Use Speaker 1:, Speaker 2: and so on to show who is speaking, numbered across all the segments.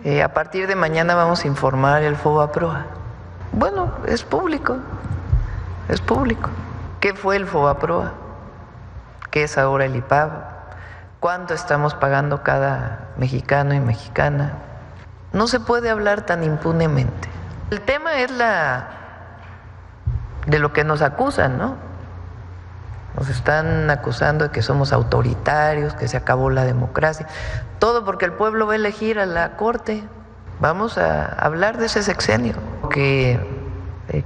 Speaker 1: A partir de mañana vamos a informar el FOBAPROA. Bueno, es público, es público. ¿Qué fue el FOBAPROA? ¿Qué es ahora el IPAB? ¿Cuánto estamos pagando cada mexicano y mexicana? No se puede hablar tan impunemente. El tema es de lo que nos acusan, ¿no? Nos están acusando de que somos autoritarios, que se acabó la democracia. Todo porque el pueblo va a elegir a la Corte. Vamos a hablar de ese sexenio, que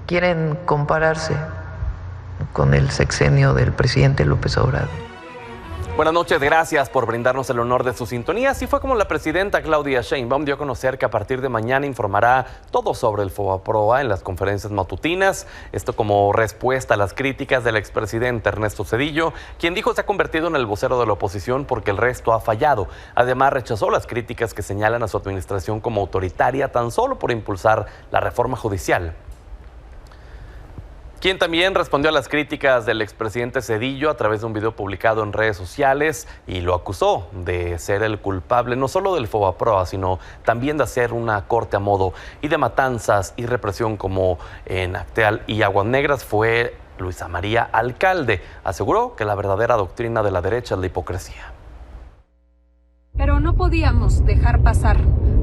Speaker 1: quieren compararse con el sexenio del presidente López Obrador.
Speaker 2: Buenas noches, gracias por brindarnos el honor de su sintonía. Así fue como la presidenta Claudia Sheinbaum dio a conocer que a partir de mañana informará todo sobre el FOBAPROA en las conferencias matutinas. Esto como respuesta a las críticas del expresidente Ernesto Zedillo, quien dijo se ha convertido en el vocero de la oposición porque el resto ha fallado. Además, rechazó las críticas que señalan a su administración como autoritaria tan solo por impulsar la reforma judicial. Quien también respondió a las críticas del expresidente Zedillo a través de un video publicado en redes sociales y lo acusó de ser el culpable no solo del FOBAPROA, sino también de hacer una corte a modo y de matanzas y represión como en Acteal y Aguas Negras fue Luisa María Alcalde. Aseguró que la verdadera doctrina de la derecha es la hipocresía.
Speaker 3: Pero no podíamos dejar pasar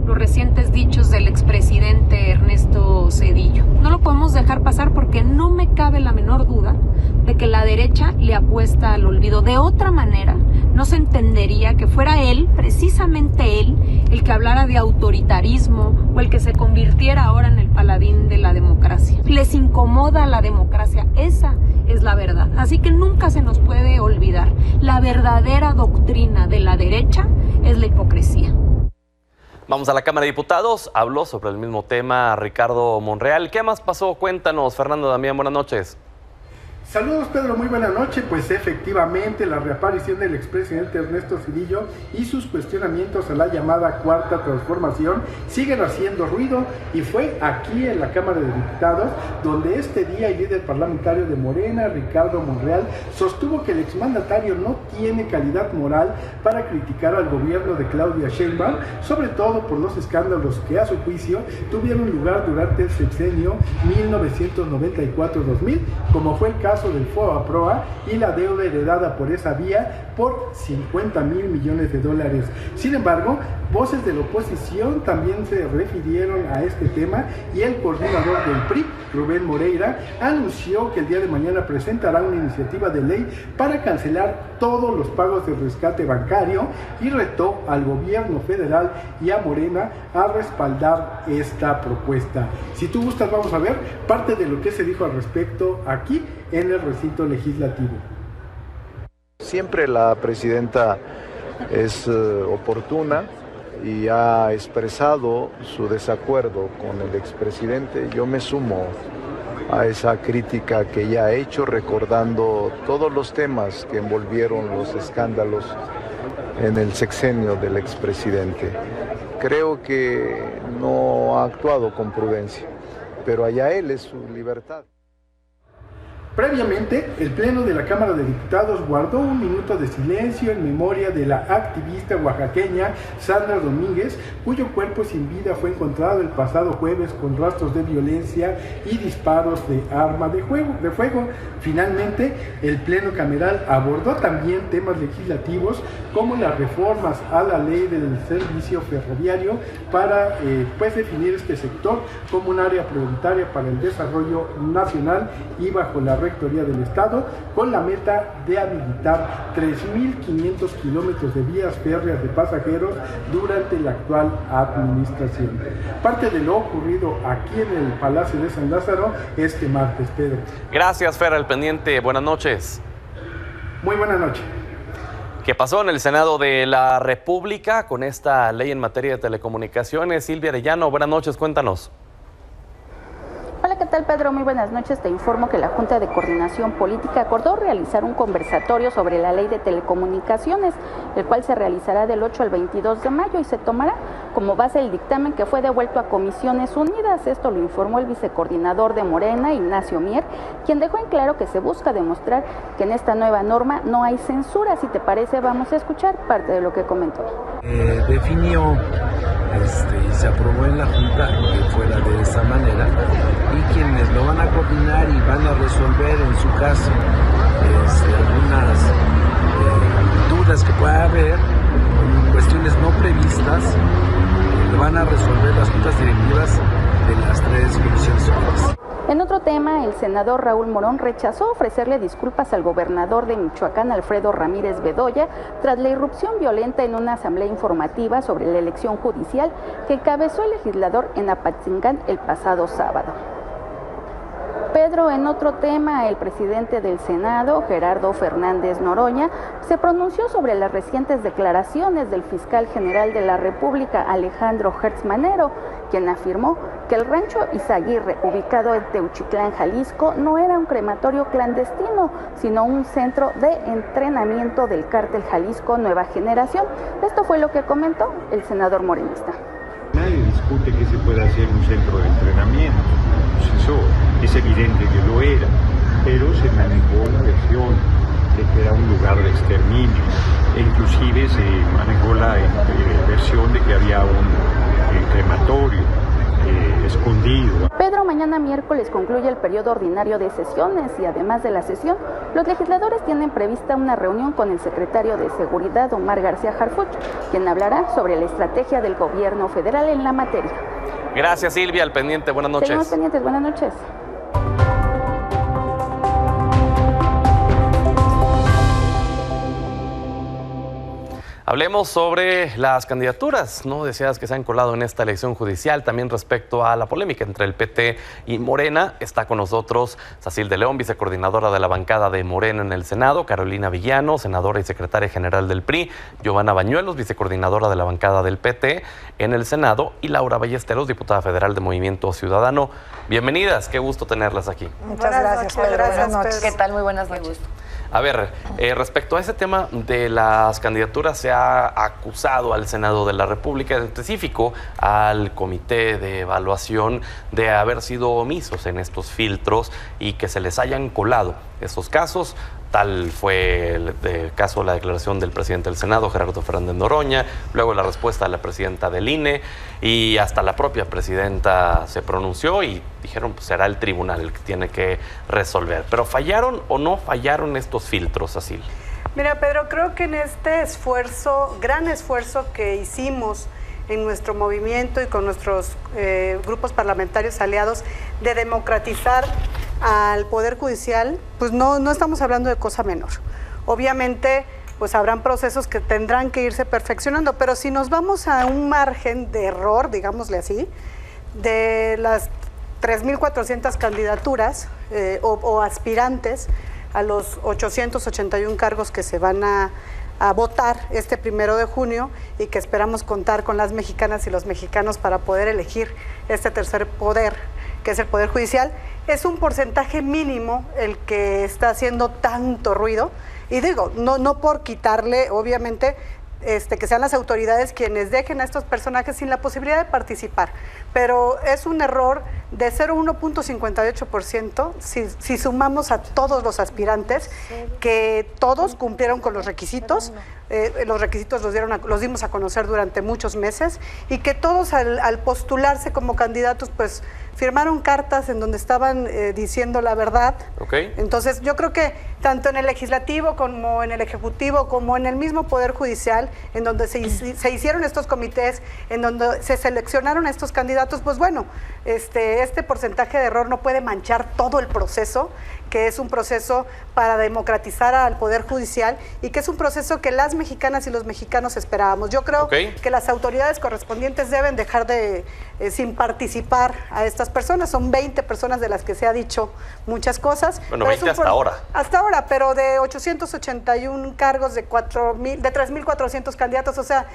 Speaker 3: los recientes dichos del expresidente Ernesto Zedillo. No lo podemos dejar pasar porque no me cabe la menor duda de que la derecha le apuesta al olvido. De otra manera, no se entendería que fuera él, precisamente él, el que hablara de autoritarismo o el que se convirtiera ahora en el paladín de la democracia. Les incomoda la democracia, esa es la verdad. Así que nunca se nos puede olvidar. La verdadera doctrina de la derecha es la hipocresía.
Speaker 2: Vamos a la Cámara de Diputados. Habló sobre el mismo tema Ricardo Monreal. ¿Qué más pasó? Cuéntanos, Fernando Damián. Buenas noches.
Speaker 4: Saludos, Pedro, muy buena noche. Pues efectivamente la reaparición del expresidente Ernesto Zedillo y sus cuestionamientos a la llamada Cuarta Transformación siguen haciendo ruido, y fue aquí en la Cámara de Diputados donde este día el líder parlamentario de Morena, Ricardo Monreal, sostuvo que el exmandatario no tiene calidad moral para criticar al gobierno de Claudia Sheinbaum, sobre todo por los escándalos que a su juicio tuvieron lugar durante el sexenio 1994-2000, como fue el caso del FOBAPROA y la deuda heredada por esa vía por $50,000 millones. Sin embargo, voces de la oposición también se refirieron a este tema, y el coordinador del PRI, Rubén Moreira, anunció que el día de mañana presentará una iniciativa de ley para cancelar todos los pagos de rescate bancario, y retó al gobierno federal y a Morena a respaldar esta propuesta. Si tú gustas, vamos a ver parte de lo que se dijo al respecto aquí en el recinto legislativo.
Speaker 5: Siempre la presidenta es oportuna y ha expresado su desacuerdo con el expresidente. Yo me sumo a esa crítica que ella ha hecho, recordando todos los temas que envolvieron los escándalos en el sexenio del expresidente. Creo que no ha actuado con prudencia, pero allá él, es su libertad.
Speaker 4: Previamente, el Pleno de la Cámara de Diputados guardó un minuto de silencio en memoria de la activista oaxaqueña Sandra Domínguez, cuyo cuerpo sin vida fue encontrado el pasado jueves con rastros de violencia y disparos de arma de fuego. Finalmente, el Pleno cameral abordó también temas legislativos como las reformas a la ley del servicio ferroviario para definir este sector como un área prioritaria para el desarrollo nacional y bajo la Rectoría del Estado, con la meta de habilitar 3.500 kilómetros de vías férreas de pasajeros durante la actual administración. Parte de lo ocurrido aquí en el Palacio de San Lázaro este martes, Pedro.
Speaker 2: Gracias, Fer, al pendiente. Buenas noches.
Speaker 4: Muy buena noche.
Speaker 2: ¿Qué pasó en el Senado de la República con esta ley en materia de telecomunicaciones? Silvia Arellano, buenas noches, cuéntanos.
Speaker 6: Hola, ¿qué tal, Pedro? Muy buenas noches. Te informo que la Junta de Coordinación Política acordó realizar un conversatorio sobre la ley de telecomunicaciones, el cual se realizará del 8 al 22 de mayo y se tomará como base el dictamen que fue devuelto a Comisiones Unidas. Esto lo informó el vicecoordinador de Morena, Ignacio Mier, quien dejó en claro que se busca demostrar que en esta nueva norma no hay censura. Si te parece, vamos a escuchar parte de lo que comentó.
Speaker 7: Definió y se aprobó en la Junta que fuera de esa manera, y quienes lo van a coordinar y van a resolver en su caso algunas dudas que pueda haber, cuestiones no previstas, lo van a resolver las juntas directivas de las 3 comisiones obreras.
Speaker 6: En otro tema, el senador Raúl Morón rechazó ofrecerle disculpas al gobernador de Michoacán, Alfredo Ramírez Bedoya, tras la irrupción violenta en una asamblea informativa sobre la elección judicial que encabezó el legislador en Apatzingán el pasado sábado. Pedro, en otro tema, el presidente del Senado, Gerardo Fernández Noroña, se pronunció sobre las recientes declaraciones del fiscal general de la República, Alejandro Gertz Manero, quien afirmó que el rancho Izaguirre, ubicado en Teuchitlán, Jalisco, no era un crematorio clandestino, sino un centro de entrenamiento del cártel Jalisco Nueva Generación. Esto fue lo que comentó el senador morenista.
Speaker 8: Nadie discute que se pueda hacer un centro de entrenamiento, pues eso es evidente que lo era, pero se manejó la versión de que era un lugar de exterminio, e inclusive se manejó la versión de que había un crematorio escondido.
Speaker 6: Pedro, mañana miércoles concluye el periodo ordinario de sesiones y además de la sesión, los legisladores tienen prevista una reunión con el secretario de Seguridad, Omar García Harfuch, quien hablará sobre la estrategia del gobierno federal en la materia.
Speaker 2: Gracias, Silvia. Al pendiente. Buenas noches.
Speaker 6: Seguimos pendientes. Buenas noches.
Speaker 2: Hablemos sobre las candidaturas no deseadas que se han colado en esta elección judicial, también respecto a la polémica entre el PT y Morena. Está con nosotros Sacil de León, vicecoordinadora de la bancada de Morena en el Senado, Carolina Villano, senadora y secretaria general del PRI, Giovanna Bañuelos, vicecoordinadora de la bancada del PT en el Senado, y Laura Ballesteros, diputada federal de Movimiento Ciudadano. Bienvenidas, qué gusto tenerlas aquí.
Speaker 9: Muchas gracias, Pedro.
Speaker 10: Buenas noches.
Speaker 9: ¿Qué tal? Muy buenas noches.
Speaker 2: A ver, respecto a ese tema de las candidaturas, se ha acusado al Senado de la República, en específico al Comité de Evaluación, de haber sido omisos en estos filtros y que se les hayan colado estos casos. Tal fue el caso de la declaración del presidente del Senado, Gerardo Fernández Noroña, luego la respuesta de la presidenta del INE, y hasta la propia presidenta se pronunció y dijeron, pues será el tribunal el que tiene que resolver. Pero ¿fallaron o no fallaron estos filtros, Sacil?
Speaker 10: Mira, Pedro, creo que en este esfuerzo, gran esfuerzo que hicimos en nuestro movimiento y con nuestros grupos parlamentarios aliados de democratizar al Poder Judicial, pues no estamos hablando de cosa menor. Obviamente, pues habrán procesos que tendrán que irse perfeccionando, pero si nos vamos a un margen de error, digámosle así, de las 3.400 candidaturas o aspirantes a los 881 cargos que se van a votar este 1 de junio y que esperamos contar con las mexicanas y los mexicanos para poder elegir este tercer poder, que es el Poder Judicial, es un porcentaje mínimo el que está haciendo tanto ruido. Y digo, no por quitarle, obviamente, que sean las autoridades quienes dejen a estos personajes sin la posibilidad de participar. Pero es un error de 0,1.58% si sumamos a todos los aspirantes, que todos cumplieron con los requisitos. Los requisitos los dimos a conocer durante muchos meses, y que todos al postularse como candidatos, pues firmaron cartas en donde estaban diciendo la verdad.
Speaker 2: Okay.
Speaker 10: Entonces yo creo que tanto en el Legislativo como en el Ejecutivo, como en el mismo Poder Judicial, en donde se hicieron estos comités, en donde se seleccionaron a estos candidatos, pues bueno, este porcentaje de error no puede manchar todo el proceso, que es un proceso para democratizar al Poder Judicial y que es un proceso que las mexicanas y los mexicanos esperábamos. Yo creo que las autoridades correspondientes deben dejar de sin participar a estas personas. Son 20 personas de las que se ha dicho muchas cosas.
Speaker 2: Bueno, 20 hasta ahora.
Speaker 10: Hasta ahora, pero de 881 cargos, de 3.400 candidatos, o sea,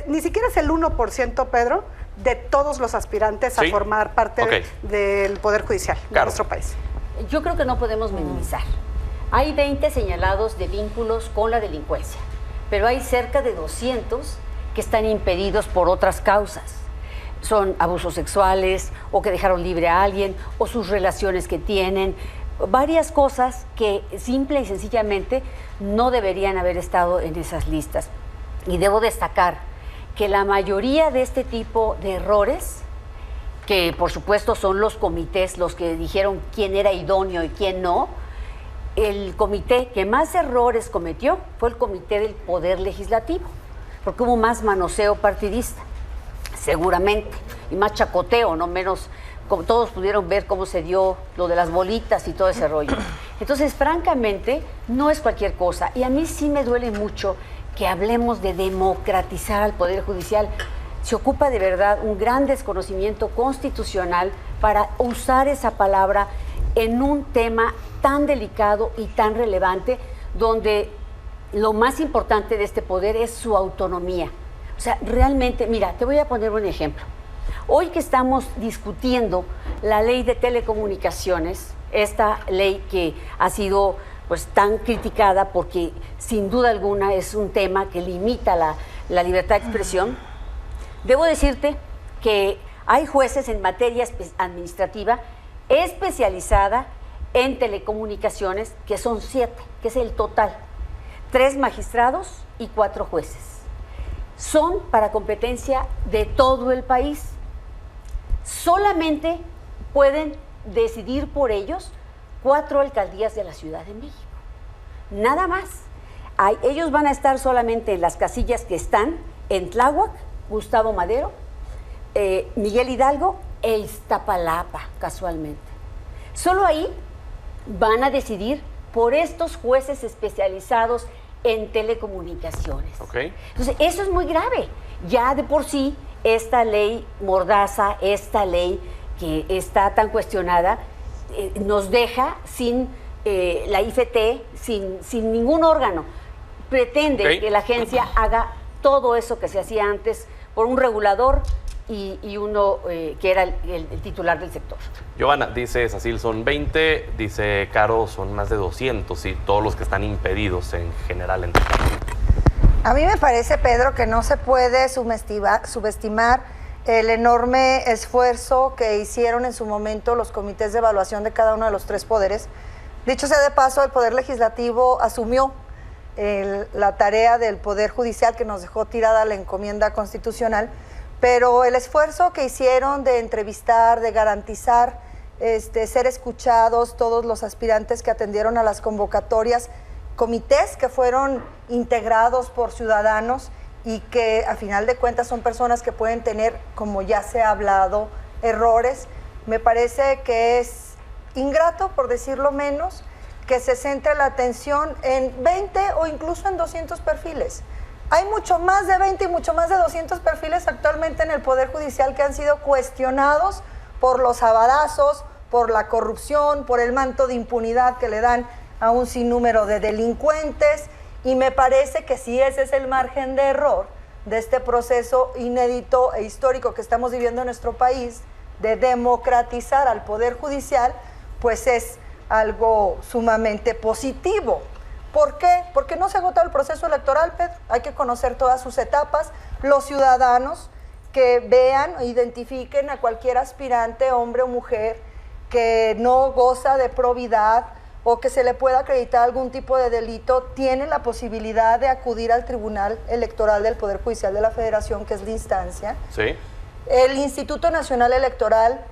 Speaker 10: ni siquiera es el 1%, Pedro, de todos los aspirantes a formar parte del Poder Judicial de nuestro país.
Speaker 11: Yo creo que no podemos minimizar. Hay 20 señalados de vínculos con la delincuencia, pero hay cerca de 200 que están impedidos por otras causas. Son abusos sexuales, o que dejaron libre a alguien, o sus relaciones que tienen, varias cosas que simple y sencillamente no deberían haber estado en esas listas. Y debo destacar que la mayoría de este tipo de errores, que por supuesto son los comités los que dijeron quién era idóneo y quién no, el comité que más errores cometió fue el comité del Poder Legislativo, porque hubo más manoseo partidista, seguramente, y más chacoteo, no menos, como todos pudieron ver cómo se dio lo de las bolitas y todo ese rollo. Entonces, francamente, no es cualquier cosa, y a mí sí me duele mucho que hablemos de democratizar al Poder Judicial. Se ocupa de verdad un gran desconocimiento constitucional para usar esa palabra en un tema tan delicado y tan relevante, donde lo más importante de este poder es su autonomía. O sea, realmente, mira, te voy a poner un ejemplo. Hoy que estamos discutiendo la ley de telecomunicaciones, esta ley que ha sido pues tan criticada porque sin duda alguna es un tema que limita la libertad de expresión, debo decirte que hay jueces en materia administrativa especializada en telecomunicaciones, que son 7, que es el total, 3 magistrados y 4 jueces. Son para competencia de todo el país. Solamente pueden decidir por ellos 4 alcaldías de la Ciudad de México. Nada más. Ellos van a estar solamente en las casillas que están en Tláhuac, Gustavo Madero, Miguel Hidalgo e Iztapalapa, casualmente. Solo ahí van a decidir por estos jueces especializados en telecomunicaciones.
Speaker 2: Okay.
Speaker 11: Entonces, eso es muy grave. Ya de por sí, esta ley mordaza, esta ley que está tan cuestionada, nos deja sin la IFT, sin ningún órgano. Pretende que la agencia haga todo eso que se hacía antes por un regulador y uno que era el titular del sector.
Speaker 2: Giovanna, dice Sacil son 20, dice Caro son más de 200 y todos los que están impedidos en general.
Speaker 9: A mí me parece, Pedro, que no se puede subestimar el enorme esfuerzo que hicieron en su momento los comités de evaluación de cada uno de los 3 poderes. Dicho sea de paso, el Poder Legislativo asumió la tarea del Poder Judicial, que nos dejó tirada la encomienda constitucional, pero el esfuerzo que hicieron de entrevistar, de garantizar ser escuchados todos los aspirantes que atendieron a las convocatorias, comités que fueron integrados por ciudadanos y que a final de cuentas son personas que pueden tener, como ya se ha hablado, errores. Me parece que es ingrato, por decirlo menos, que se centre la atención en 20 o incluso en 200 perfiles. Hay mucho más de 20 y mucho más de 200 perfiles actualmente en el Poder Judicial que han sido cuestionados por los abadazos, por la corrupción, por el manto de impunidad que le dan a un sinnúmero de delincuentes, y me parece que si ese es el margen de error de este proceso inédito e histórico que estamos viviendo en nuestro país, de democratizar al Poder Judicial, pues es algo sumamente positivo. ¿Por qué? Porque no se ha agotado el proceso electoral, Pedro. Hay que conocer todas sus etapas. Los ciudadanos que vean o identifiquen a cualquier aspirante, hombre o mujer, que no goza de probidad o que se le pueda acreditar algún tipo de delito, tienen la posibilidad de acudir al Tribunal Electoral del Poder Judicial de la Federación, que es la instancia.
Speaker 2: Sí.
Speaker 9: El Instituto Nacional Electoral,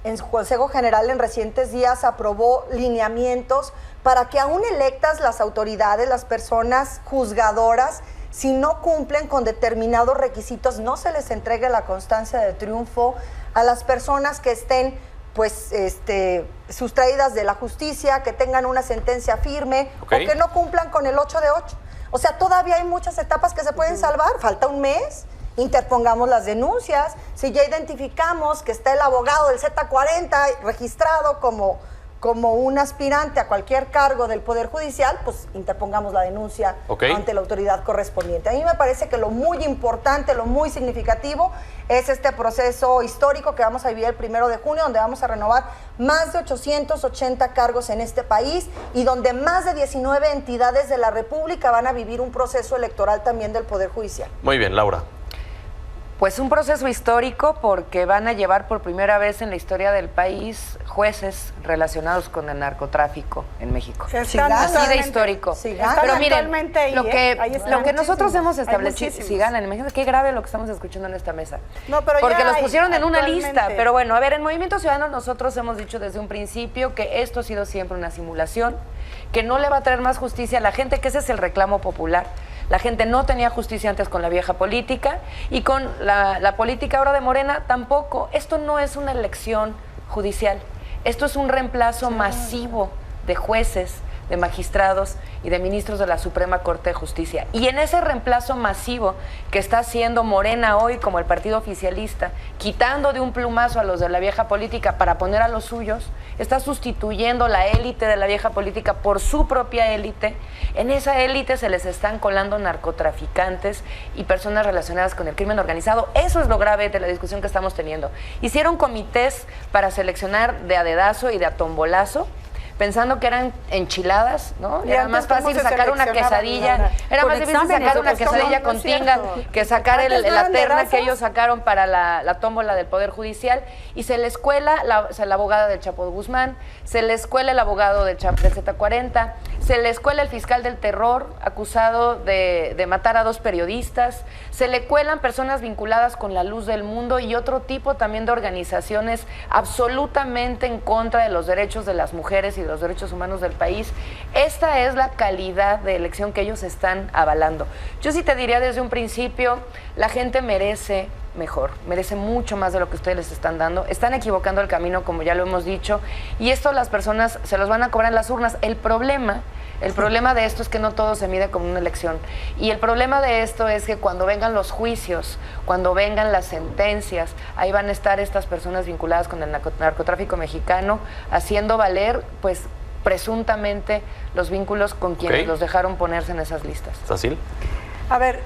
Speaker 9: en su Consejo General en recientes días, aprobó lineamientos para que aún electas las autoridades, las personas juzgadoras, si no cumplen con determinados requisitos, no se les entregue la constancia de triunfo. A las personas que estén sustraídas de la justicia, que tengan una sentencia firme, o que no cumplan con el 8 de 8. O sea, todavía hay muchas etapas que se pueden salvar, falta un mes. Interpongamos las denuncias. Si ya identificamos que está el abogado del Z40 registrado como un aspirante a cualquier cargo del Poder Judicial, pues interpongamos la denuncia ante la autoridad correspondiente. A mí me parece que lo muy importante, lo muy significativo es este proceso histórico que vamos a vivir el 1 de junio, donde vamos a renovar más de 880 cargos en este país y donde más de 19 entidades de la República van a vivir un proceso electoral también del Poder Judicial.
Speaker 2: Muy bien, Laura.
Speaker 12: Pues un proceso histórico porque van a llevar por primera vez en la historia del país jueces relacionados con el narcotráfico en México. Así de histórico. Pero miren, lo que nosotros hemos establecido, si ganan, imagínense qué grave lo que estamos escuchando en esta mesa. Porque los pusieron en una lista. Pero bueno, a ver, en Movimiento Ciudadano nosotros hemos dicho desde un principio que esto ha sido siempre una simulación, que no le va a traer más justicia a la gente, que ese es el reclamo popular. La gente no tenía justicia antes con la vieja política y con la política ahora de Morena tampoco. Esto no es una elección judicial, esto es un reemplazo masivo de jueces, de magistrados y de ministros de la Suprema Corte de Justicia. Y en ese reemplazo masivo que está haciendo Morena hoy como el partido oficialista, quitando de un plumazo a los de la vieja política para poner a los suyos, está sustituyendo la élite de la vieja política por su propia élite. En esa élite se les están colando narcotraficantes y personas relacionadas con el crimen organizado. Eso es lo grave de la discusión que estamos teniendo. Hicieron comités para seleccionar de a dedazo y de a tombolazo, pensando que eran enchiladas, ¿no? Era más fácil sacar una quesadilla, era más difícil sacar una quesadilla con tinga que sacar la terna que ellos sacaron para la tómbola del Poder Judicial, y se les cuela la abogada del Chapo Guzmán, se les cuela el abogado del Z40, se les cuela el fiscal del terror acusado de matar a 2 periodistas, se le cuelan personas vinculadas con La Luz del Mundo y otro tipo también de organizaciones absolutamente en contra de los derechos de las mujeres y de los derechos humanos del país. Esta es la calidad de elección que ellos están avalando. Yo sí te diría desde un principio, la gente merece mejor, merece mucho más de lo que ustedes les están dando. Están equivocando el camino, como ya lo hemos dicho, y esto las personas se los van a cobrar en las urnas. El problema de esto es que no todo se mide como una elección. Y el problema de esto es que cuando vengan los juicios, cuando vengan las sentencias, ahí van a estar estas personas vinculadas con el narcotráfico mexicano, haciendo valer, pues, presuntamente los vínculos con quienes los dejaron ponerse en esas listas.
Speaker 2: ¿Sacil?
Speaker 10: A ver,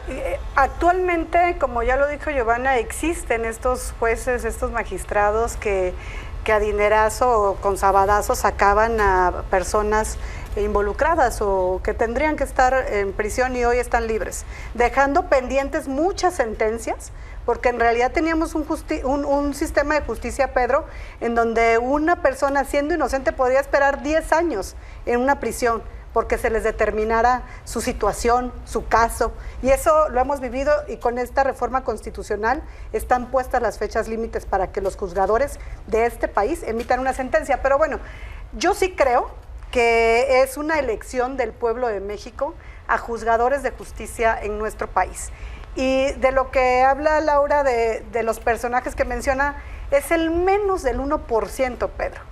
Speaker 10: actualmente, como ya lo dijo Giovanna, existen estos jueces, estos magistrados que a dinerazo o con sabadazo sacaban a personas involucradas o que tendrían que estar en prisión y hoy están libres, dejando pendientes muchas sentencias, porque en realidad teníamos un sistema de justicia, Pedro, en donde una persona siendo inocente podría esperar 10 años en una prisión, porque se les determinara su situación, su caso, y eso lo hemos vivido, y con esta reforma constitucional están puestas las fechas límites para que los juzgadores de este país emitan una sentencia. Pero bueno, yo sí creo que es una elección del pueblo de México a juzgadores de justicia en nuestro país. Y de lo que habla Laura de los personajes que menciona, es el menos del 1%, Pedro.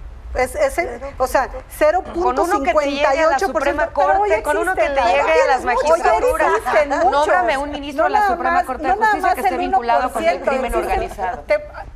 Speaker 10: O sea, 0.58%.
Speaker 12: Con uno que te llegue a la Suprema Corte, con uno que te llegue a las magistraturas. Nómbrame un ministro de la Suprema Corte de Justicia que esté vinculado con el crimen organizado.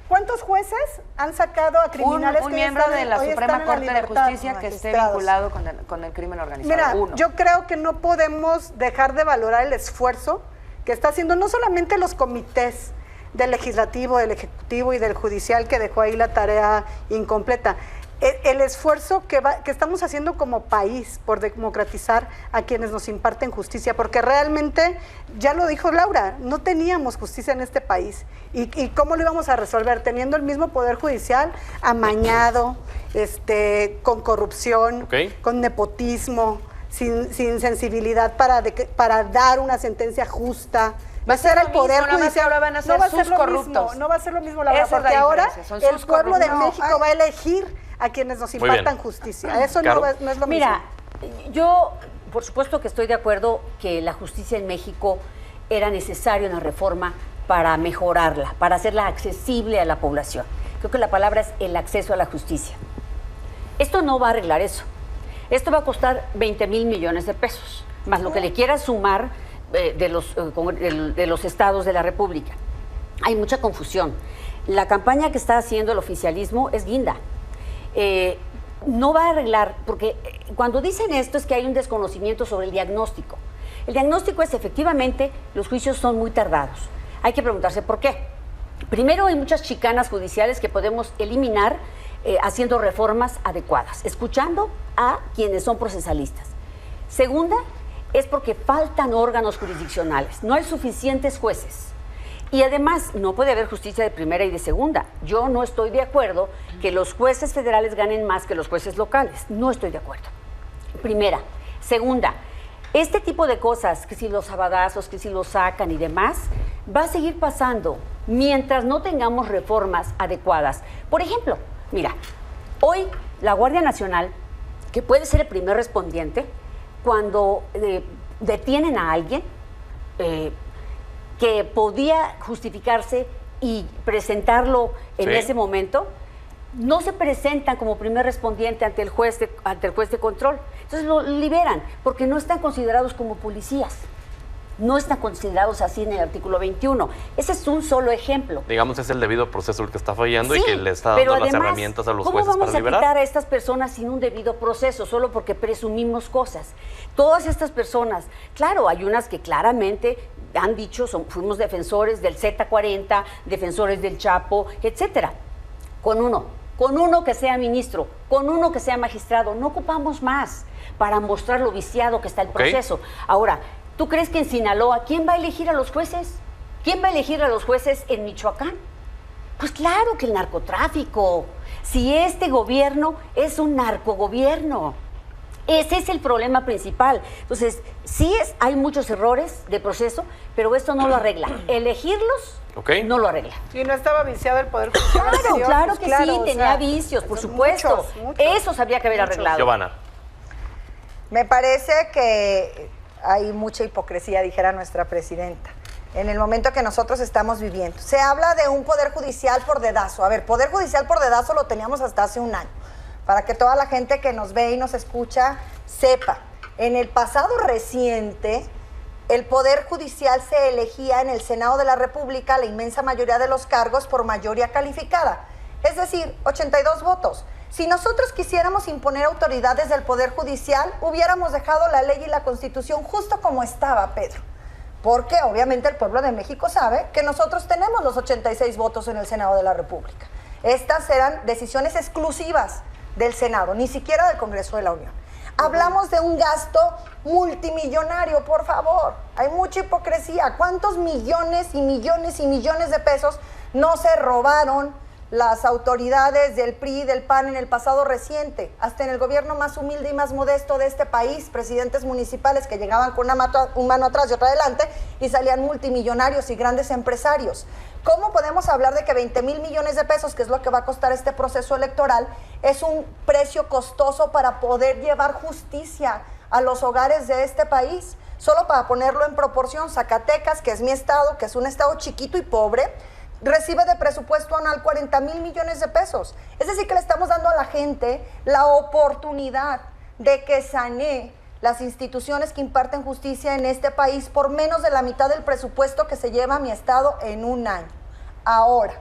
Speaker 10: ¿Cuántos jueces han sacado a criminales
Speaker 12: un miembro de la Suprema Corte de Justicia que esté vinculado con el crimen organizado?
Speaker 10: Mira, yo creo que no podemos dejar de valorar el esfuerzo que está haciendo no solamente los comités del Legislativo, del Ejecutivo y del Judicial, que dejó ahí la tarea incompleta, el esfuerzo que estamos haciendo como país por democratizar a quienes nos imparten justicia, porque realmente, ya lo dijo Laura, no teníamos justicia en este país. ¿Y cómo lo íbamos a resolver? Teniendo el mismo Poder Judicial amañado, con corrupción, con nepotismo, sin sensibilidad para dar una sentencia justa.
Speaker 12: Va a ser el Poder Judicial, ahora van a ser sus corruptos.
Speaker 10: No va a ser lo mismo, Laura, porque ahora el pueblo de México va a elegir a quienes nos impartan justicia. Eso no es lo mismo.
Speaker 11: Mira, yo por supuesto que estoy de acuerdo que la justicia en México era necesaria una reforma para mejorarla, para hacerla accesible a la población. Creo que la palabra es el acceso a la justicia. Esto no va a arreglar eso. Esto va a costar 20,000 millones de pesos, más lo que le quiera sumar de los estados de la República. Hay mucha confusión. La campaña que está haciendo el oficialismo es guinda. No va a arreglar, porque cuando dicen esto es que hay un desconocimiento sobre el diagnóstico. El diagnóstico es efectivamente los juicios son muy tardados. Hay que preguntarse por qué. Primero, hay muchas chicanas judiciales que podemos eliminar haciendo reformas adecuadas, escuchando a quienes son procesalistas. Segunda, es porque faltan órganos jurisdiccionales, no hay suficientes jueces. Y además, no puede haber justicia de primera y de segunda. Yo no estoy de acuerdo que los jueces federales ganen más que los jueces locales. No estoy de acuerdo. Primera. Segunda, este tipo de cosas, que si los sabadazos, que si los sacan y demás, va a seguir pasando mientras no tengamos reformas adecuadas. Por ejemplo, mira, hoy la Guardia Nacional, que puede ser el primer respondiente, cuando detienen a alguien, que podía justificarse y presentarlo en ese momento, no se presentan como primer respondiente ante el juez de control. Entonces lo liberan porque no están considerados como policías. No están considerados así en el artículo 21. Ese es un solo ejemplo.
Speaker 2: Digamos, es el debido proceso el que está fallando y que le está dando las herramientas a los jueces para liberar.
Speaker 11: ¿Cómo vamos a quitar a estas personas sin un debido proceso solo porque presumimos cosas? Todas estas personas, claro, hay unas que claramente han dicho, fuimos defensores del Z40, defensores del Chapo, etcétera. Con uno que sea ministro, con uno que sea magistrado, no ocupamos más para mostrar lo viciado que está el proceso. Ahora, ¿tú crees que en Sinaloa quién va a elegir a los jueces? ¿Quién va a elegir a los jueces en Michoacán? Pues claro que el narcotráfico. Si este gobierno es un narcogobierno. Ese es el problema principal. Entonces, hay muchos errores de proceso, pero esto no lo arregla. Elegirlos no lo arregla.
Speaker 10: Y no estaba viciado el Poder Judicial.
Speaker 11: Claro que sí, tenía vicios, por supuesto. Muchos. Eso habría que haber arreglado.
Speaker 2: Giovanna.
Speaker 9: Me parece que hay mucha hipocresía, dijera nuestra presidenta, en el momento que nosotros estamos viviendo. Se habla de un Poder Judicial por dedazo. A ver, Poder Judicial por dedazo lo teníamos hasta hace un año. Para que toda la gente que nos ve y nos escucha sepa, en el pasado reciente, el Poder Judicial se elegía en el Senado de la República, la inmensa mayoría de los cargos, por mayoría calificada, es decir, 82 votos. Si nosotros quisiéramos imponer autoridades del Poder Judicial, hubiéramos dejado la ley y la Constitución justo como estaba, Pedro. Porque obviamente el pueblo de México sabe que nosotros tenemos los 86 votos en el Senado de la República. Estas eran decisiones exclusivas del Senado, ni siquiera del Congreso de la Unión. Hablamos de un gasto multimillonario, por favor. Hay mucha hipocresía. ¿Cuántos millones y millones y millones de pesos no se robaron las autoridades del PRI y del PAN en el pasado reciente? Hasta en el gobierno más humilde y más modesto de este país, presidentes municipales que llegaban con un mano atrás y otra adelante y salían multimillonarios y grandes empresarios. ¿Cómo podemos hablar de que 20,000 millones de pesos, que es lo que va a costar este proceso electoral, es un precio costoso para poder llevar justicia a los hogares de este país? Solo para ponerlo en proporción, Zacatecas, que es mi estado, que es un estado chiquito y pobre, recibe de presupuesto anual 40,000 millones de pesos. Es decir, que le estamos dando a la gente la oportunidad de que sanee las instituciones que imparten justicia en este país por menos de la mitad del presupuesto que se lleva a mi estado en un año. Ahora,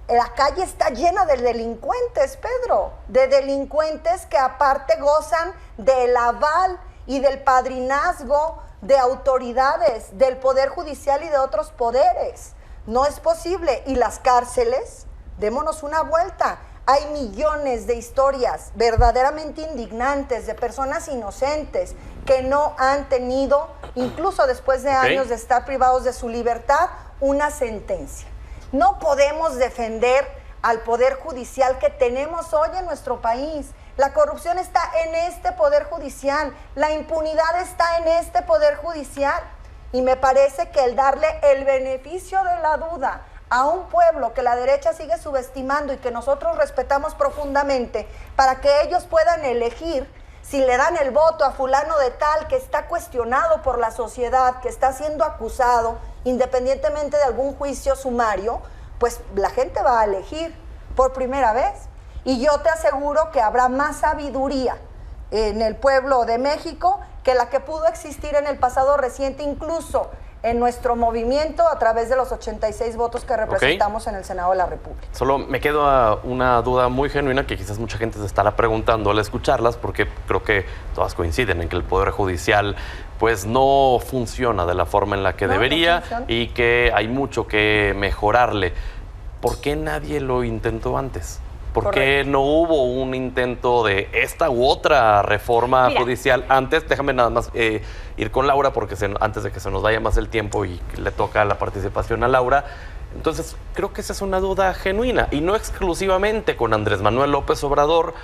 Speaker 9: la calle está llena de delincuentes, Pedro, de delincuentes que aparte gozan del aval y del padrinazgo de autoridades, del Poder Judicial y de otros poderes. No es posible. Y las cárceles, démonos una vuelta. Hay millones de historias verdaderamente indignantes de personas inocentes que no han tenido, incluso después de años de estar privados de su libertad, una sentencia. No podemos defender al Poder Judicial que tenemos hoy en nuestro país. La corrupción está en este Poder Judicial, la impunidad está en este Poder Judicial. Y me parece que el darle el beneficio de la duda a un pueblo que la derecha sigue subestimando y que nosotros respetamos profundamente, para que ellos puedan elegir si le dan el voto a fulano de tal que está cuestionado por la sociedad, que está siendo acusado, independientemente de algún juicio sumario, pues la gente va a elegir por primera vez. Y yo te aseguro que habrá más sabiduría en el pueblo de México que la que pudo existir en el pasado reciente, incluso en nuestro movimiento a través de los 86 votos que representamos en el Senado de la República.
Speaker 2: Solo me queda una duda muy genuina que quizás mucha gente se estará preguntando al escucharlas, porque creo que todas coinciden en que el Poder Judicial pues no funciona de la forma en la que debería y que hay mucho que mejorarle. ¿Por qué nadie lo intentó antes? ¿Por qué no hubo un intento de esta u otra reforma judicial antes? Déjame nada más ir con Laura, porque antes de que se nos vaya más el tiempo y que le toca la participación a Laura. Entonces, creo que esa es una duda genuina, y no exclusivamente con Andrés Manuel López Obrador,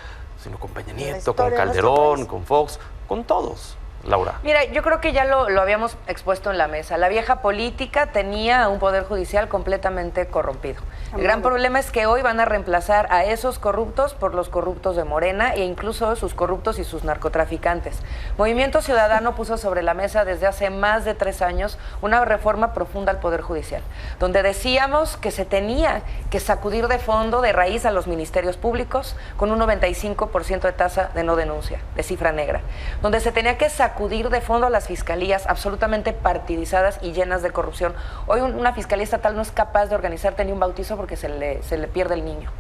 Speaker 2: sino con Peña Nieto, con Calderón, con Fox, con todos. Laura.
Speaker 12: Mira, yo creo que ya lo habíamos expuesto en la mesa. La vieja política tenía un poder judicial completamente corrompido. El gran problema es que hoy van a reemplazar a esos corruptos por los corruptos de Morena e incluso sus corruptos y sus narcotraficantes. Movimiento Ciudadano puso sobre la mesa desde hace más de 3 años una reforma profunda al Poder Judicial, donde decíamos que se tenía que sacudir de fondo, de raíz, a los ministerios públicos con un 95% de tasa de no denuncia, de cifra negra, donde se tenía que sacudir de fondo a las fiscalías absolutamente partidizadas y llenas de corrupción. Hoy una fiscalía estatal no es capaz de organizarte ni un bautizo porque se le pierde el niño.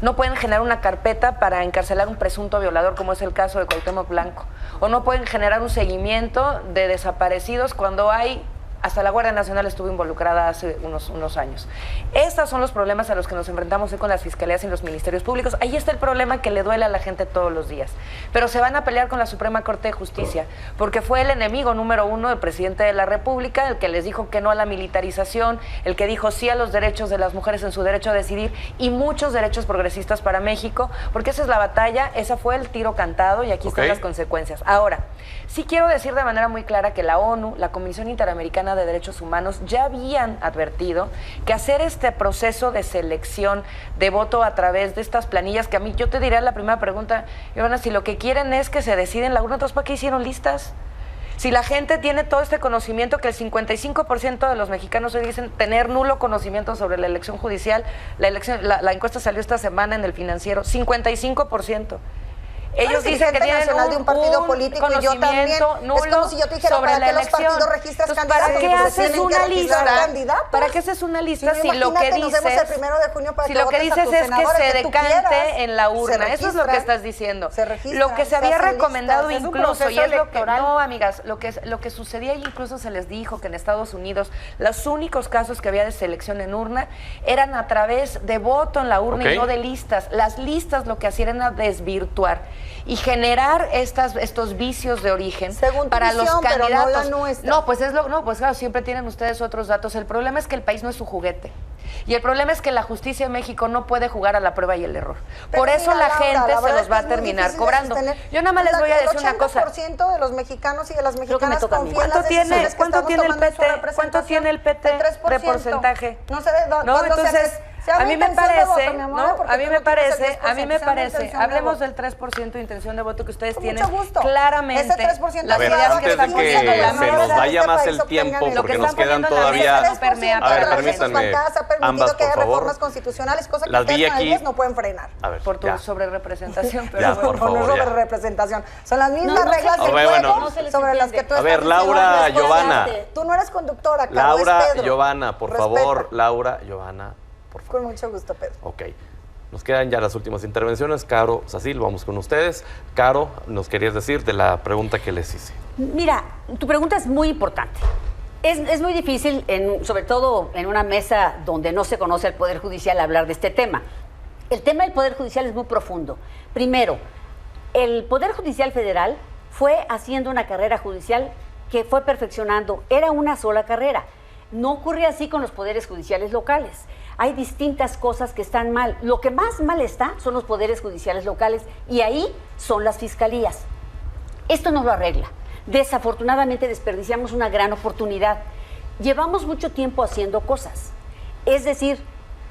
Speaker 12: No pueden generar una carpeta para encarcelar un presunto violador, como es el caso de Cuauhtémoc Blanco. O no pueden generar un seguimiento de desaparecidos cuando hay... Hasta la Guardia Nacional estuvo involucrada hace unos años. Estos son los problemas a los que nos enfrentamos hoy con las fiscalías y los ministerios públicos. Ahí está el problema que le duele a la gente todos los días. Pero se van a pelear con la Suprema Corte de Justicia, porque fue el enemigo número 1 del presidente de la República, el que les dijo que no a la militarización, el que dijo sí a los derechos de las mujeres en su derecho a decidir y muchos derechos progresistas para México, porque esa es la batalla, ese fue el tiro cantado y aquí están las consecuencias. Ahora, sí quiero decir de manera muy clara que la ONU, la Comisión Interamericana de Derechos Humanos, ya habían advertido que hacer este proceso de selección de voto a través de estas planillas, que a mí, yo te diría la primera pregunta, Ivana, si lo que quieren es que se decida en la urna, entonces ¿para qué hicieron listas? Si la gente tiene todo este conocimiento, que el 55% de los mexicanos hoy dicen tener nulo conocimiento sobre la elección judicial, la encuesta salió esta semana en El Financiero, 55%. Ellos dicen que tienen
Speaker 9: de un partido político y yo también.
Speaker 12: Nulo
Speaker 9: es como si yo te dijera,
Speaker 12: sobre
Speaker 9: ¿para
Speaker 12: la
Speaker 9: qué los partidos registras candidatos?
Speaker 12: ¿Para qué haces una lista? ¿Para qué haces una lista si lo que dices,
Speaker 9: el 1 de junio para
Speaker 12: si lo que dices es que se decante en la urna? Eso es lo que estás diciendo. Lo que se había recomendado incluso, y es lo que, no, amigas, lo que sucedía, incluso se les dijo que en Estados Unidos los únicos casos que había de selección en urna eran a través de voto en la urna y no de listas. Las listas lo que hacían era desvirtuar y generar estos vicios de origen para los candidatos.
Speaker 9: Pero no la nuestra.
Speaker 12: Pues claro, siempre tienen ustedes otros datos. El problema es que el país no es su juguete. Y el problema es que la justicia en México no puede jugar a la prueba y el error. Por eso la gente se los va a terminar cobrando. Yo nada más les voy a decir una cosa.
Speaker 9: El 80% de los mexicanos y de las mexicanas confían en las decisiones que
Speaker 12: ¿Cuánto tiene el PT? ¿Cuánto tiene el PT de porcentaje?
Speaker 9: No sé de dónde.
Speaker 12: Entonces, a mí me parece, hablemos del 3% de intención de voto que ustedes tienen. Claramente.
Speaker 9: Ese 3%
Speaker 2: las ideas que están poniendo en la mesa. Se nos vaya más el tiempo porque nos quedan todavía.
Speaker 9: A ver, permítanme. Ha permitido que haya reformas constitucionales, cosas que ustedes canadienses no pueden frenar.
Speaker 12: Por tu sobrerepresentación.
Speaker 2: Ya, por favor.
Speaker 9: No sobrerepresentación. Son las mismas reglas del juego sobre las que tú estás.
Speaker 2: A ver, Laura, Giovanna.
Speaker 9: Tú no eres conductora,
Speaker 2: Laura, Giovanna, por favor. Laura, Giovanna.
Speaker 9: Con mucho gusto, Pedro.
Speaker 2: Ok. Nos quedan ya las últimas intervenciones. Caro, Sacil, vamos con ustedes. Caro, nos querías decir de la pregunta que les hice.
Speaker 11: Mira, tu pregunta es muy importante. Es muy difícil, sobre todo en una mesa donde no se conoce el Poder Judicial, hablar de este tema. El tema del Poder Judicial es muy profundo. Primero, el Poder Judicial Federal fue haciendo una carrera judicial que fue perfeccionando. Era una sola carrera. No ocurre así con los poderes judiciales locales. Hay distintas cosas que están mal. Lo que más mal está son los poderes judiciales locales y ahí son las fiscalías. Esto no lo arregla. Desafortunadamente desperdiciamos una gran oportunidad. Llevamos mucho tiempo haciendo cosas. Es decir,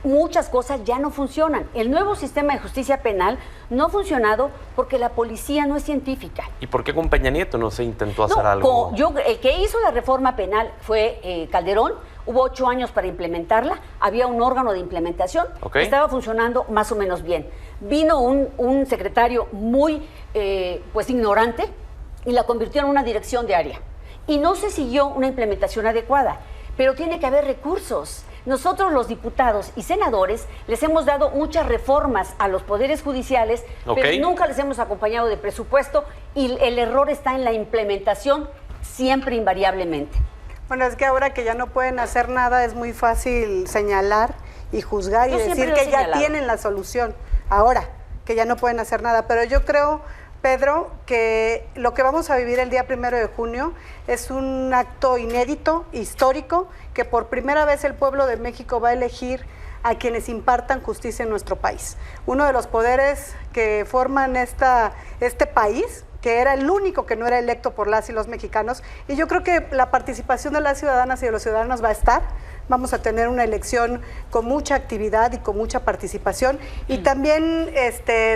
Speaker 11: muchas cosas ya no funcionan. El nuevo sistema de justicia penal no ha funcionado porque la policía no es científica.
Speaker 2: ¿Y por qué con Peña Nieto no se intentó hacer algo?
Speaker 11: El que hizo la reforma penal fue Calderón. Hubo 8 años para implementarla, había un órgano de implementación que estaba funcionando más o menos bien. Vino un secretario muy ignorante y la convirtió en una dirección de área. Y no se siguió una implementación adecuada, pero tiene que haber recursos. Nosotros los diputados y senadores les hemos dado muchas reformas a los poderes judiciales, pero nunca les hemos acompañado de presupuesto y el error está en la implementación siempre invariablemente.
Speaker 10: Bueno, es que ahora que ya no pueden hacer nada es muy fácil señalar y juzgar y decir que ya tienen la solución. ahora, que ya no pueden hacer nada. Pero yo creo, Pedro, que lo que vamos a vivir el día 1 de junio es un acto inédito, histórico, que por primera vez el pueblo de México va a elegir a quienes impartan justicia en nuestro país. Uno de los poderes que forman este país, que era el único que no era electo por las y los mexicanos, y yo creo que la participación de las ciudadanas y de los ciudadanos va a estar. Vamos a tener una elección con mucha actividad y con mucha participación. Y también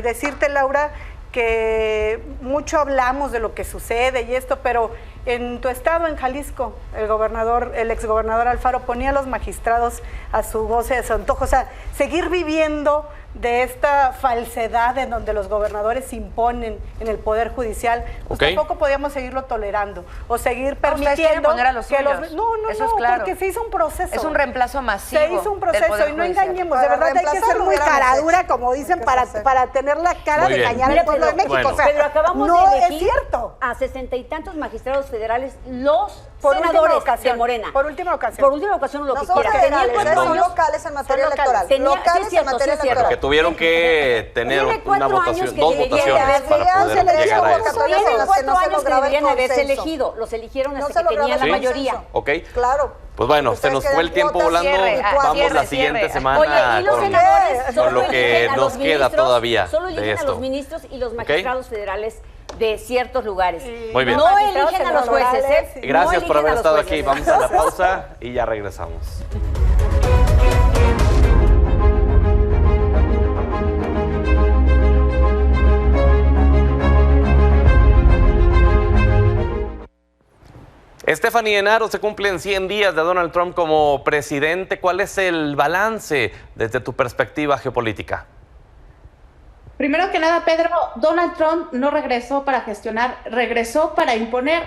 Speaker 10: decirte, Laura, que mucho hablamos de lo que sucede y esto, pero en tu estado, en Jalisco, el exgobernador Alfaro ponía a los magistrados a su goce de su antojo. O sea, seguir viviendo de esta falsedad en donde los gobernadores se imponen en el Poder Judicial, pues tampoco podíamos seguirlo tolerando o seguir permitiendo
Speaker 12: poner a los
Speaker 10: que
Speaker 12: suyos.
Speaker 10: Eso es claro. Porque se hizo un proceso.
Speaker 12: Es un reemplazo masivo.
Speaker 10: Se hizo un proceso y no engañemos, de verdad hay que ser muy caradura, como dicen, para tener la cara de engañar al pueblo de México.
Speaker 11: Bueno.
Speaker 10: O sea,
Speaker 11: pero acabamos
Speaker 10: no
Speaker 11: de elegir
Speaker 10: es cierto.
Speaker 11: A 60 y tantos magistrados federales, los
Speaker 10: por
Speaker 11: senadores de Morena.
Speaker 10: Por última ocasión.
Speaker 11: Por última ocasión, lo
Speaker 9: no
Speaker 11: que
Speaker 9: son
Speaker 11: quiera.
Speaker 9: federales, son locales en materia electoral. Locales en materia electoral.
Speaker 2: Que tuvieron que tener una votación, dos votaciones para poder llegar a eso.
Speaker 11: Tienen 4 años que deberían haberse elegido. Los eligieron hasta que tenían la mayoría.
Speaker 2: Ok.
Speaker 9: Claro.
Speaker 2: Pues bueno, se nos fue el tiempo volando. Vamos la siguiente semana con lo que nos queda todavía
Speaker 11: solo eligen
Speaker 2: de
Speaker 11: a
Speaker 2: esto.
Speaker 11: los ministros y los magistrados federales de ciertos lugares.
Speaker 2: Muy bien.
Speaker 11: No eligen a los jueces, ¿eh?
Speaker 2: Gracias por haber estado aquí. Vamos a la pausa y ya regresamos. Stephanie Enaro, se cumplen 100 días de Donald Trump como presidente. ¿Cuál es el balance desde tu perspectiva geopolítica?
Speaker 13: Primero que nada, Pedro, Donald Trump no regresó para gestionar, regresó para imponer.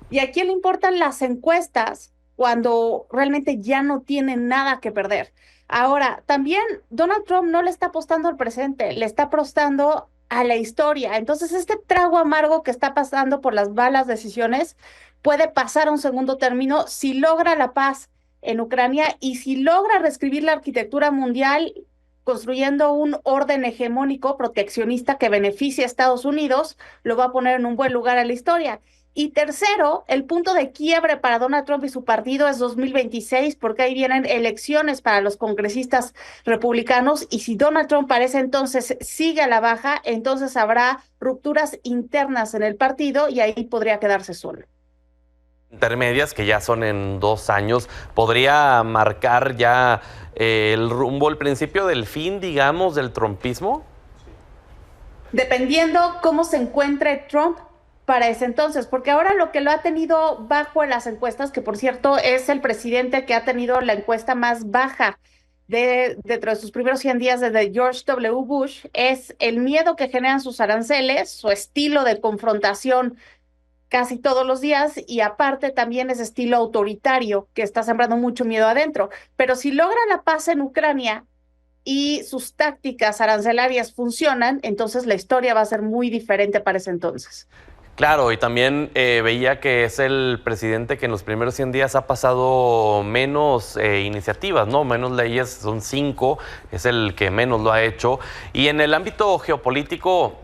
Speaker 13: ¿Y a quién le importan las encuestas cuando realmente ya no tiene nada que perder? Ahora, también Donald Trump no le está apostando al presente, le está apostando a la historia. Entonces, este trago amargo que está pasando por las malas decisiones puede pasar a un segundo término si logra la paz en Ucrania y si logra reescribir la arquitectura mundial construyendo un orden hegemónico proteccionista que beneficie a Estados Unidos, lo va a poner en un buen lugar a la historia. Y tercero, el punto de quiebre para Donald Trump y su partido es 2026, porque ahí vienen elecciones para los congresistas republicanos, y si Donald Trump parece entonces sigue a la baja, entonces habrá rupturas internas en el partido y ahí podría quedarse solo.
Speaker 2: Intermedias, que ya son en 2 años, ¿podría marcar ya el rumbo, el principio del fin, digamos, del trumpismo?
Speaker 13: Dependiendo cómo se encuentre Trump para ese entonces, porque ahora lo que lo ha tenido bajo en las encuestas, que por cierto es el presidente que ha tenido la encuesta más baja dentro de sus primeros 100 días desde George W. Bush, es el miedo que generan sus aranceles, su estilo de confrontación casi todos los días, y aparte también ese estilo autoritario que está sembrando mucho miedo adentro. Pero si logra la paz en Ucrania y sus tácticas arancelarias funcionan, entonces la historia va a ser muy diferente para ese entonces.
Speaker 2: Claro, y también veía que es el presidente que en los primeros 100 días ha pasado menos iniciativas, ¿no? Menos leyes, son 5, es el que menos lo ha hecho. Y en el ámbito geopolítico,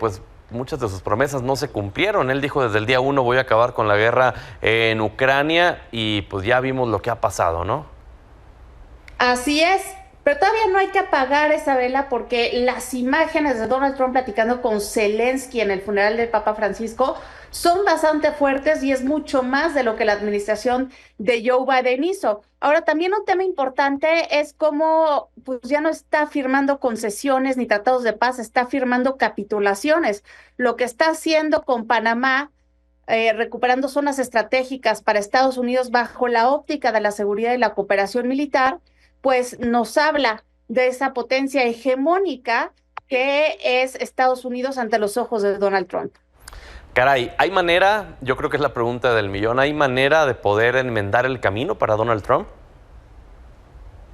Speaker 2: pues muchas de sus promesas no se cumplieron. Él dijo desde el día 1 voy a acabar con la guerra en Ucrania y pues ya vimos lo que ha pasado, ¿no?
Speaker 13: Así es, pero todavía no hay que apagar esa vela porque las imágenes de Donald Trump platicando con Zelensky en el funeral del Papa Francisco son bastante fuertes y es mucho más de lo que la administración de Joe Biden hizo. Ahora, también un tema importante es cómo pues, ya no está firmando concesiones ni tratados de paz, está firmando capitulaciones. Lo que está haciendo con Panamá, recuperando zonas estratégicas para Estados Unidos bajo la óptica de la seguridad y la cooperación militar, pues nos habla de esa potencia hegemónica que es Estados Unidos ante los ojos de Donald Trump.
Speaker 2: Caray, ¿hay manera, yo creo que es la pregunta del millón, ¿hay manera de poder enmendar el camino para Donald Trump?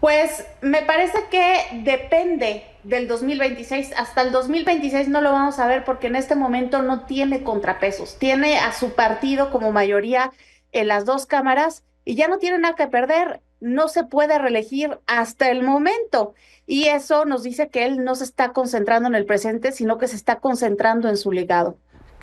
Speaker 13: Pues me parece que depende del 2026. Hasta el 2026 no lo vamos a ver porque en este momento no tiene contrapesos. Tiene a su partido como mayoría en las 2 cámaras y ya no tiene nada que perder. no se puede reelegir hasta el momento. Y eso nos dice que él no se está concentrando en el presente, sino que se está concentrando en su legado.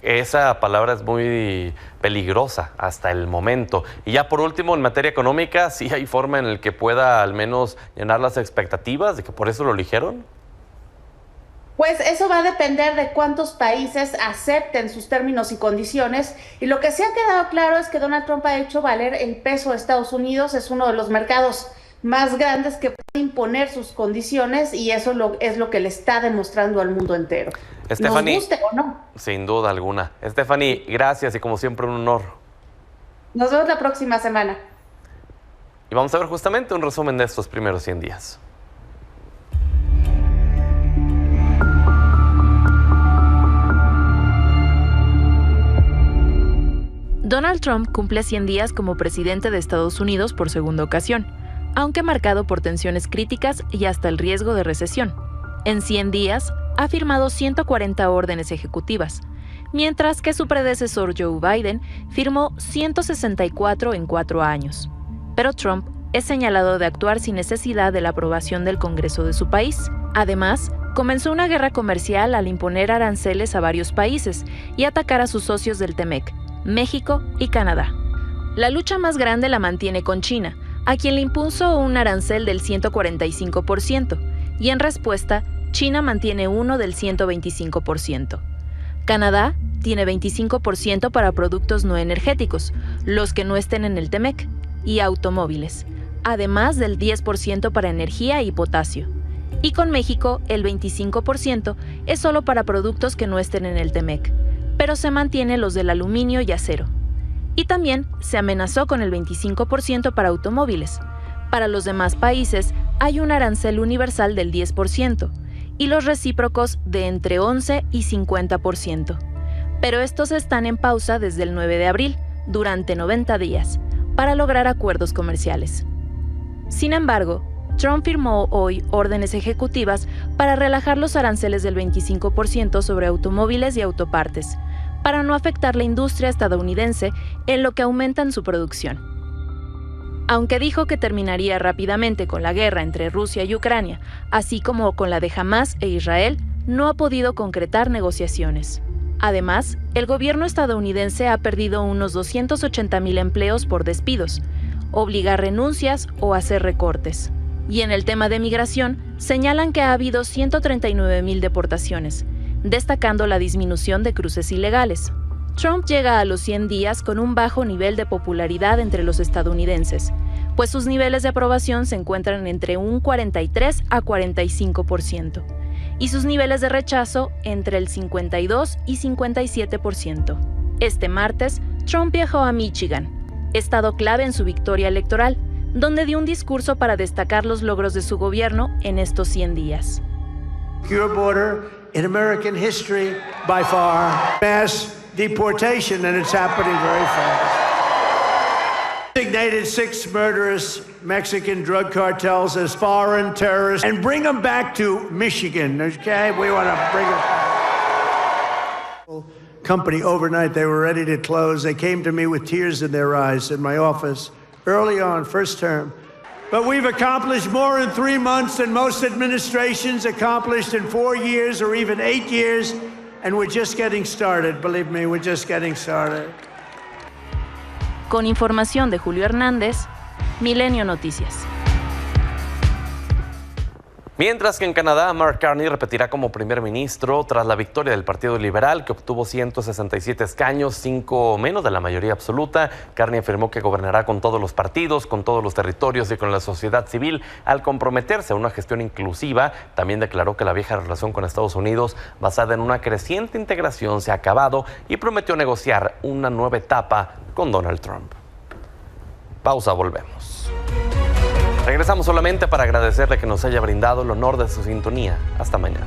Speaker 2: Esa palabra es muy peligrosa hasta el momento. Y ya por último, en materia económica, ¿sí hay forma en la que pueda al menos llenar las expectativas de que por eso lo eligieron?
Speaker 13: Pues eso va a depender de cuántos países acepten sus términos y condiciones. Y lo que sí ha quedado claro es que Donald Trump ha hecho valer el peso de Estados Unidos. Es uno de los mercados más grandes que puede imponer sus condiciones y eso es lo que le está demostrando al mundo entero.
Speaker 2: Stephanie,
Speaker 13: nos guste o no.
Speaker 2: Sin duda alguna. Stephanie, gracias y como siempre un honor.
Speaker 13: Nos vemos la próxima semana.
Speaker 2: Y vamos a ver justamente un resumen de estos primeros 100 días.
Speaker 14: Donald Trump cumple 100 días como presidente de Estados Unidos por segunda ocasión, aunque marcado por tensiones críticas y hasta el riesgo de recesión. En 100 días, ha firmado 140 órdenes ejecutivas, mientras que su predecesor Joe Biden firmó 164 en 4 años. Pero Trump es señalado de actuar sin necesidad de la aprobación del Congreso de su país. Además, comenzó una guerra comercial al imponer aranceles a varios países y atacar a sus socios del TEMEC, México y Canadá. La lucha más grande la mantiene con China, a quien le impuso un arancel del 145%, y en respuesta, China mantiene uno del 125%. Canadá tiene 25% para productos no energéticos, los que no estén en el TEMEC, y automóviles, además del 10% para energía y potasio. Y con México, el 25% es solo para productos que no estén en el TEMEC, pero se mantiene los del aluminio y acero. Y también se amenazó con el 25% para automóviles. Para los demás países hay un arancel universal del 10% y los recíprocos de entre 11 y 50%. Pero estos están en pausa desde el 9 de abril, durante 90 días, para lograr acuerdos comerciales. Sin embargo, Trump firmó hoy órdenes ejecutivas para relajar los aranceles del 25% sobre automóviles y autopartes, para no afectar la industria estadounidense en lo que aumentan su producción. Aunque dijo que terminaría rápidamente con la guerra entre Rusia y Ucrania, así como con la de Hamás e Israel, no ha podido concretar negociaciones. Además, el gobierno estadounidense ha perdido unos 280,000 empleos por despidos, obligar renuncias o hacer recortes. Y en el tema de migración, señalan que ha habido 139,000 deportaciones, destacando la disminución de cruces ilegales. Trump llega a los 100 días con un bajo nivel de popularidad entre los estadounidenses, pues sus niveles de aprobación se encuentran entre un 43 a 45%, y sus niveles de rechazo entre el 52 y 57%. Este martes, Trump viajó a Michigan, estado clave en su victoria electoral, donde dio un discurso para destacar los logros de su gobierno en estos 100 días.
Speaker 15: Secure border in American history by far. Mass deportation, and it's happening very fast. Designated 6 murderous Mexican drug cartels as foreign terrorists and bring them back to Michigan, okay? We want to bring them back. Company overnight, they were ready to close. They came to me with tears in their eyes in my office early on, first term. But we've accomplished more in 3 months than most administrations accomplished in 4 years or even 8 years. And we're just getting started. Believe me, we're just getting started.
Speaker 14: Con información de Julio Hernández, Milenio Noticias.
Speaker 2: Mientras que en Canadá, Mark Carney repetirá como primer ministro tras la victoria del Partido Liberal, que obtuvo 167 escaños, 5 menos de la mayoría absoluta. Carney afirmó que gobernará con todos los partidos, con todos los territorios y con la sociedad civil al comprometerse a una gestión inclusiva. También declaró que la vieja relación con Estados Unidos, basada en una creciente integración, se ha acabado y prometió negociar una nueva etapa con Donald Trump. Pausa, volvemos. Regresamos solamente para agradecerle que nos haya brindado el honor de su sintonía. Hasta mañana.